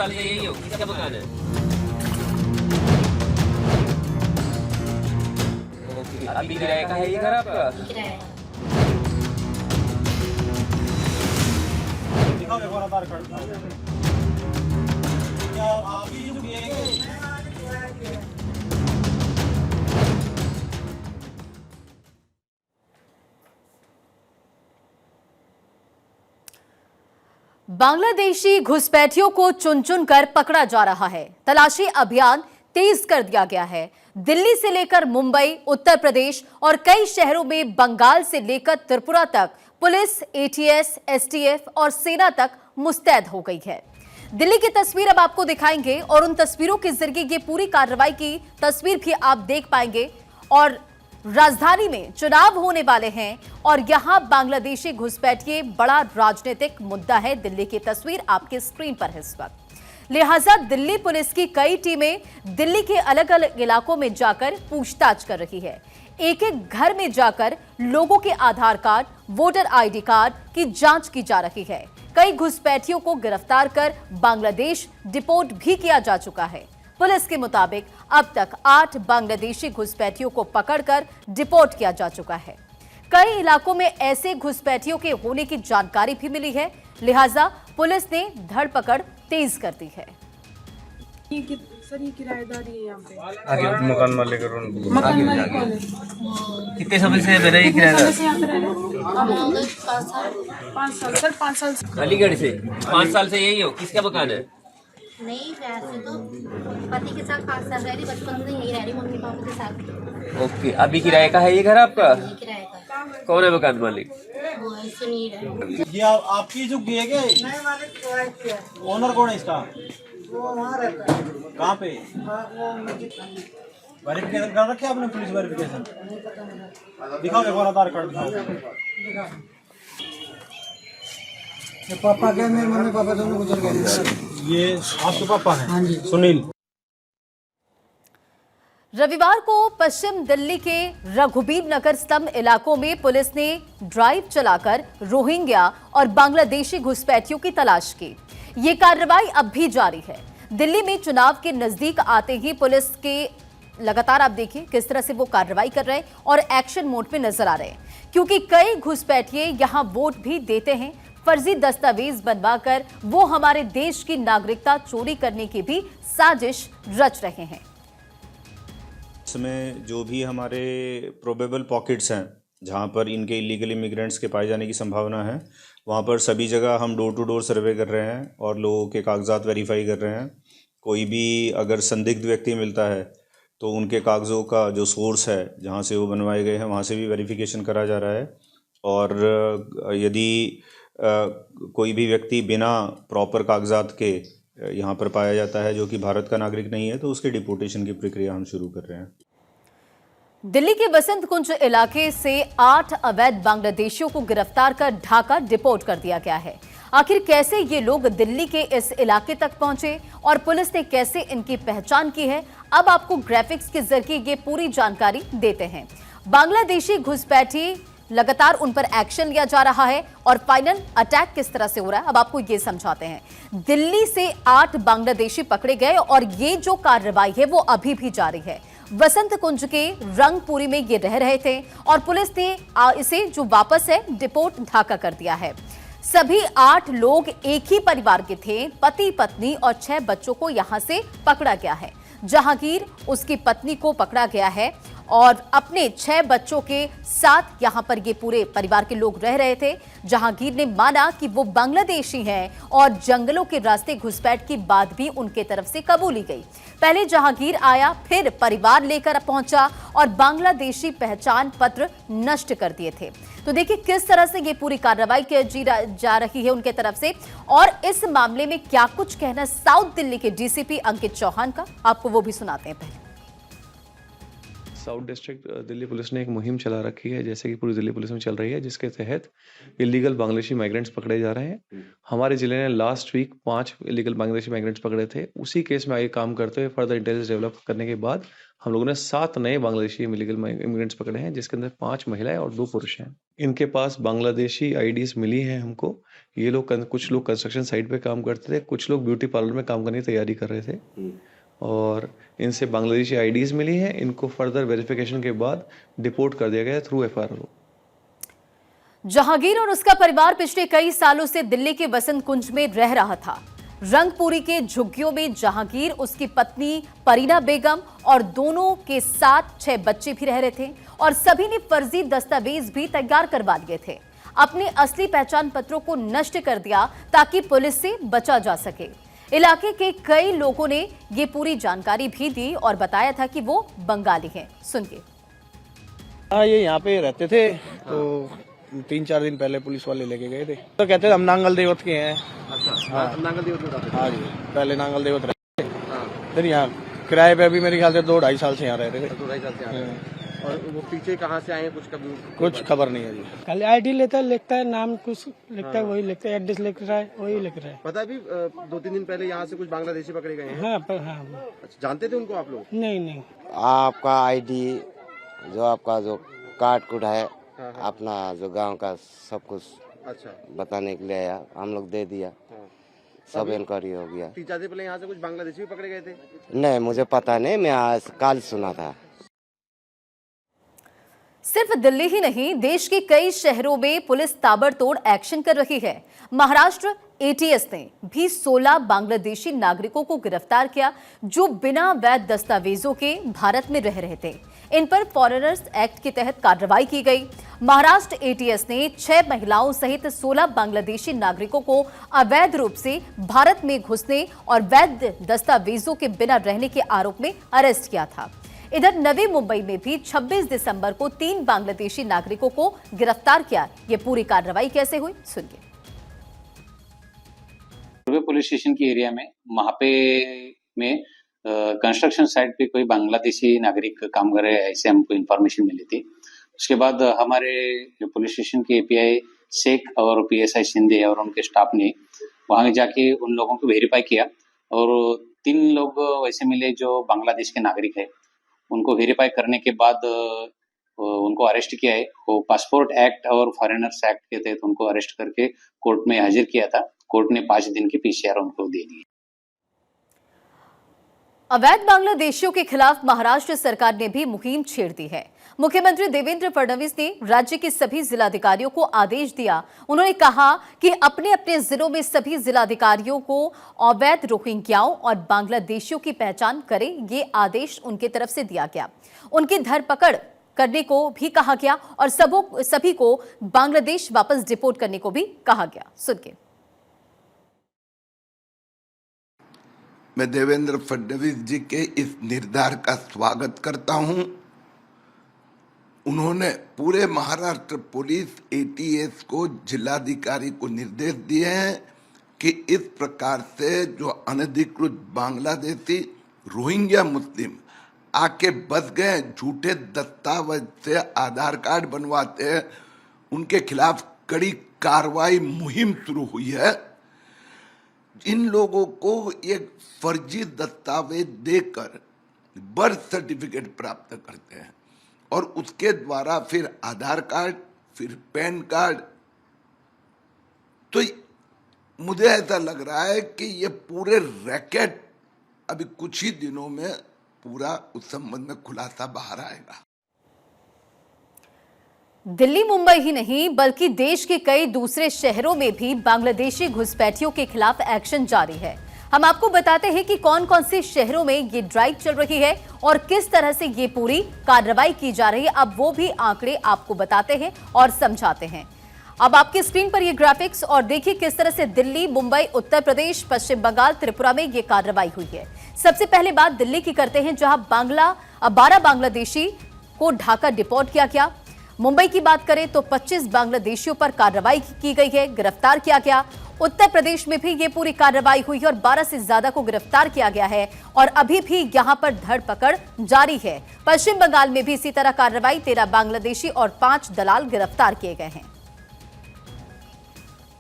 साल से यही हो, किसका मकान है? ओके, अभी किराए का है ये घर आपका? किराया दिखाओ देखो आधार कार्ड क्या आप ही जो किए बांग्लादेशी घुसपैठियों को चुन चुन कर पकड़ा जा रहा है। तलाशी अभियान तेज कर दिया गया है। दिल्ली से लेकर मुंबई, उत्तर प्रदेश और कई शहरों में बंगाल से लेकर त्रिपुरा तक पुलिस, एटीएस, एसटीएफ और सेना तक मुस्तैद हो गई है। दिल्ली की तस्वीर अब आपको दिखाएंगे और उन तस्वीरों के जरिए ये पूरी कार्रवाई की तस्वीर भी आप देख पाएंगे। और राजधानी में चुनाव होने वाले हैं और यहां बांग्लादेशी घुसपैठिए बड़ा राजनीतिक मुद्दा है। दिल्ली की तस्वीर आपके स्क्रीन पर है इस वक्त। लिहाजा दिल्ली पुलिस की कई टीमें दिल्ली के अलग अलग इलाकों में जाकर पूछताछ कर रही है। एक एक घर में जाकर लोगों के आधार कार्ड, वोटर आईडी कार्ड की जांच की जा रही है। कई घुसपैठियों को गिरफ्तार कर बांग्लादेश डिपोर्ट भी किया जा चुका है। पुलिस के मुताबिक अब तक 8 बांग्लादेशी घुसपैठियों को पकड़कर डिपोर्ट किया जा चुका है। कई इलाकों में ऐसे घुसपैठियों के होने की जानकारी भी मिली है, लिहाजा पुलिस ने धरपकड़ तेज कर दी है। सर ये किराएदार ही है यहाँ पे। आगे मकान मालिक और उनको मकान मालिक कौन है? कितने समय से रह रही किराएदार? से यहाँ पे रह रहे हैं? 5 साल सर, 5 साल से। अलीगढ़ से 5 साल से यही हो, किसका मकान है? नहीं, वैसे तो पति के साथ 5 साल रह रही, बचपन से यही रह रही मम्मी पापा के साथ। ओके, अभी किराए का है ये घर आपका? ये किराए का कौन है मकान मालिक? वो है सुनील है। ये आपकी जो किए गए ओनर कौन है इसका? वो वहाँ रहता है। कहाँ पे वो मस्जिद वेरिफिकेशन कर रखे आपने? पुलिस वेरिफिकेशन दिखाओ देखो आधार कार्ड दिखाओ। ये पापा के, मेरे मम्मी पापा दोनों गुजर गए। ये आपके पापा हैं? हाँ जी। सुनील। रविवार को पश्चिम दिल्ली के रघुबीर नगर स्तंभ इलाकों में पुलिस ने ड्राइव चलाकर रोहिंग्या और बांग्लादेशी घुसपैठियों की तलाश की। ये कार्रवाई अब भी जारी है। दिल्ली में चुनाव के नजदीक आते ही पुलिस के लगातार आप देखिए किस तरह से वो कार्रवाई कर रहे हैं और एक्शन मोड में नजर आ रहे हैं, क्योंकि कई घुसपैठिए यहां वोट भी देते हैं। फर्जी दस्तावेज बनवाकर वो हमारे देश की नागरिकता चोरी करने की भी साजिश रच रहे हैं। इसमें जो भी हमारे प्रोबेबल पॉकेट्स हैं जहाँ पर इनके इलीगल इमिग्रेंट्स के पाए जाने की संभावना है, वहाँ पर सभी जगह हम डोर टू डोर सर्वे कर रहे हैं और लोगों के कागजात वेरीफाई कर रहे हैं। कोई भी अगर संदिग्ध व्यक्ति मिलता है तो उनके कागज़ों का जो सोर्स है जहाँ से वो बनवाए गए हैं वहाँ से भी वेरिफिकेशन करा जा रहा है। और यदि कोई भी व्यक्ति बिना प्रॉपर कागजात के यहाँ पर पाया जाता है जो कि भारत का नागरिक नहीं है तो उसके डिपोर्टेशन की प्रक्रिया हम शुरू कर रहे हैं। दिल्ली के बसंत कुंज इलाके से 8 अवैध बांग्लादेशियों को गिरफ्तार कर ढाका डिपोर्ट कर दिया गया है। आखिर कैसे ये लोग दिल्ली के इस इलाके तक पहुंचे और पुलिस ने कैसे इनकी पहचान की है, अब आपको ग्राफिक्स के जरिए ये पूरी जानकारी देते हैं। बांग्लादेशी घुसपैठी लगातार उन पर एक्शन लिया जा रहा है और फाइनल अटैक किस तरह से हो रहा है अब आपको ये समझाते हैं। दिल्ली से 8 बांग्लादेशी पकड़े गए और ये जो कार्रवाई है वो अभी भी जारी है। वसंत कुंज के रंगपुरी में ये रह रहे थे और पुलिस ने इसे जो वापस है डिपोर्ट ढाका कर दिया है। सभी 8 लोग एक ही परिवार के थे। पति, पत्नी और 6 बच्चों को यहां से पकड़ा गया है। जहांगीर उसकी पत्नी को पकड़ा गया है और अपने 6 बच्चों के साथ यहां पर ये पूरे परिवार के लोग रह रहे थे। जहांगीर ने माना कि वो बांग्लादेशी हैं और जंगलों के रास्ते घुसपैठ की बात भी उनके तरफ से कबूली गई। पहले जहांगीर आया, फिर परिवार लेकर पहुंचा और बांग्लादेशी पहचान पत्र नष्ट कर दिए थे। तो देखिए किस तरह से ये पूरी कार्रवाई की जा रही है उनके तरफ से। और इस मामले में क्या कुछ कहना साउथ दिल्ली के डीसीपी अंकित चौहान का, आपको वो भी सुनाते हैं। पहले साउथ डिस्ट्रिक्ट दिल्ली पुलिस ने एक मुहिम चला रखी है, जैसे कि पूरी दिल्ली पुलिस में चल रही है, जिसके तहत इलीगल बांग्लादेशी माइग्रेंट्स पकड़े जा रहे हैं। हमारे जिले ने last week 5 illegal Bangladeshi migrants पकड़े थे। उसी केस में आगे काम करते हुए फर्दर इंटेलिजेंस डेवलप करने के बाद हम लोगों ने 7 नए बांग्लादेशी इलीगल इमिग्रेंट्स पकड़े हैं, जिसके अंदर 5 महिलाएं और 2 पुरुष हैं। इनके पास बांग्लादेशी आईडीज मिली हैं हमको। ये लोग कुछ लोग कंस्ट्रक्शन साइट पे काम करते थे, कुछ लोग ब्यूटी पार्लर में काम करने की तैयारी कर रहे थे और इनसे बांग्लादेशी आईडीज मिली हैं। इनको फर्दर वेरिफिकेशन के बाद डिपोर्ट कर दिया गया थ्रू FRO। जहांगीर और उसका परिवार पिछले कई सालों से दिल्ली के बसंत कुंज में रह रहा था। रंगपुरी के झुग्गियों में जहांगीर, उसकी पत्नी परीना बेगम और दोनों के साथ 6 बच्चे भी रह रहे थे और सभी ने फर्जी दस्तावेज भी तैयार करवा लिए थे। अपने असली पहचान पत्रों को नष्ट कर दिया ताकि पुलिस से बचा जा सके। इलाके के कई लोगों ने ये पूरी जानकारी भी दी और बताया था कि वो बंगाली हैं। सुनिए। हाँ, ये यहाँ पे रहते थे तो 3-4 दिन पहले पुलिस वाले लेके गए थे, तो कहते हम नांगल देवत के हैं। अच्छा, हाँ, नांगल देवत में? हाँ जी, पहले नांगल देवत रहते थे। फिर यहाँ किराए पे अभी मेरे ख्याल से 2-2.5 साल से यहाँ रहते थे। 2-2.5 साल से यहाँ। और वो पीछे कहाँ से आए कुछ खबर नहीं है जी। खाली आईडी लेता है, लिखता है नाम, कुछ लिखता है वही लिखता है, एड्रेस लिख रहा है वही लिख रहा है। पता है, अभी 2-3 दिन पहले यहाँ से कुछ बांग्लादेशी पकड़े गए हैं। हाँ, अच्छा, जानते थे उनको आप लोग? नहीं। आपका आईडी जो आपका जो कार्ड कुड है, अपना जो गांव का सब कुछ अच्छा बताने के लिए आया, हम लोग दे दिया। सब इंक्वायरी हो गया। 3-4 दिन पहले यहाँ से कुछ बांग्लादेशी भी पकड़े गए थे? नहीं, मुझे पता नहीं, मैं आज कल सुना था। सिर्फ दिल्ली ही नहीं, देश के कई शहरों में पुलिस ताबड़तोड़ एक्शन कर रही है। महाराष्ट्र ATS ने भी 16 बांग्लादेशी नागरिकों को गिरफ्तार किया जो बिना वैध दस्तावेजों के भारत में रह रहे थे। इन पर फॉरेनर्स एक्ट के तहत कार्रवाई की गई। महाराष्ट्र ATS ने 6 महिलाओं सहित 16 बांग्लादेशी नागरिकों को अवैध रूप से भारत में घुसने और वैध दस्तावेजों के बिना रहने के आरोप में अरेस्ट किया था। इधर नवी मुंबई में भी 26 दिसंबर को 3 बांग्लादेशी नागरिकों को गिरफ्तार किया। ये पूरी कार्रवाई कैसे हुई, सुनिए। पुलिस स्टेशन के एरिया में महापे में कंस्ट्रक्शन साइट पे कोई बांग्लादेशी नागरिक काम कर रहे हैं, ऐसे हमको इन्फॉर्मेशन मिली थी। उसके बाद हमारे पुलिस स्टेशन के API शेख और PSI शिंदे और उनके स्टाफ ने वहां जाके उन लोगों को वेरीफाई किया और 3 लोग वैसे मिले जो बांग्लादेश के नागरिक है। उनको वेरीफाई करने के बाद उनको अरेस्ट किया है। वो पासपोर्ट एक्ट और फॉरेनर्स एक्ट के तहत उनको अरेस्ट करके कोर्ट में हाजिर किया था। कोर्ट ने 5 दिन की PCR उनको दे दी। अवैध बांग्लादेशियों के खिलाफ महाराष्ट्र सरकार ने भी मुहिम छेड़ दी है। मुख्यमंत्री देवेंद्र फडणवीस ने राज्य के सभी जिलाधिकारियों को आदेश दिया। उन्होंने कहा कि अपने अपने जिलों में सभी जिलाधिकारियों को अवैध रोहिंग्याओं और बांग्लादेशियों की पहचान करें, ये आदेश उनकी तरफ से दिया गया। उनकी धरपकड़ करने को भी कहा गया और सभी को बांग्लादेश वापस डिपोर्ट करने को भी कहा गया। सुनिए। मैं देवेंद्र फडणवीस जी के इस निर्धार का स्वागत करता हूं। उन्होंने पूरे महाराष्ट्र पुलिस ATS को जिलाधिकारी को निर्देश दिए हैं कि इस प्रकार से जो अनधिकृत बांग्लादेशी रोहिंग्या मुस्लिम आके बस गए, झूठे दस्तावेज से आधार कार्ड बनवाते हैं, उनके खिलाफ कड़ी कार्रवाई मुहिम शुरू हुई है। इन लोगों को एक फर्जी दस्तावेज देकर बर्थ सर्टिफिकेट प्राप्त करते हैं और उसके द्वारा फिर आधार कार्ड, फिर पैन कार्ड। तो मुझे ऐसा लग रहा है कि ये पूरे रैकेट अभी कुछ ही दिनों में पूरा उस संबंध में खुलासा बाहर आएगा। दिल्ली मुंबई ही नहीं बल्कि देश के कई दूसरे शहरों में भी बांग्लादेशी घुसपैठियों के खिलाफ एक्शन जारी है। हम आपको बताते हैं कि कौन कौन से शहरों में ये ड्राइव चल रही है और किस तरह से ये पूरी कार्रवाई की जा रही है। अब वो भी आंकड़े आपको बताते हैं और समझाते हैं। अब आपकी स्क्रीन पर ये ग्राफिक्स और देखिए किस तरह से दिल्ली, मुंबई, उत्तर प्रदेश, पश्चिम बंगाल, त्रिपुरा में ये कार्रवाई हुई है। सबसे पहले बात दिल्ली की करते हैं, जहां 12 बांग्लादेशी को ढाका डिपोर्ट किया गया। मुंबई की बात करें तो 25 बांग्लादेशियों पर कार्रवाई की गई है, गिरफ्तार किया गया। उत्तर प्रदेश में भी ये पूरी कार्रवाई हुई है और 12 से ज्यादा को गिरफ्तार किया गया है और अभी भी यहां पर धरपकड़ जारी है। पश्चिम बंगाल में भी इसी तरह कार्रवाई, 13 बांग्लादेशी और 5 दलाल गिरफ्तार किए गए हैं।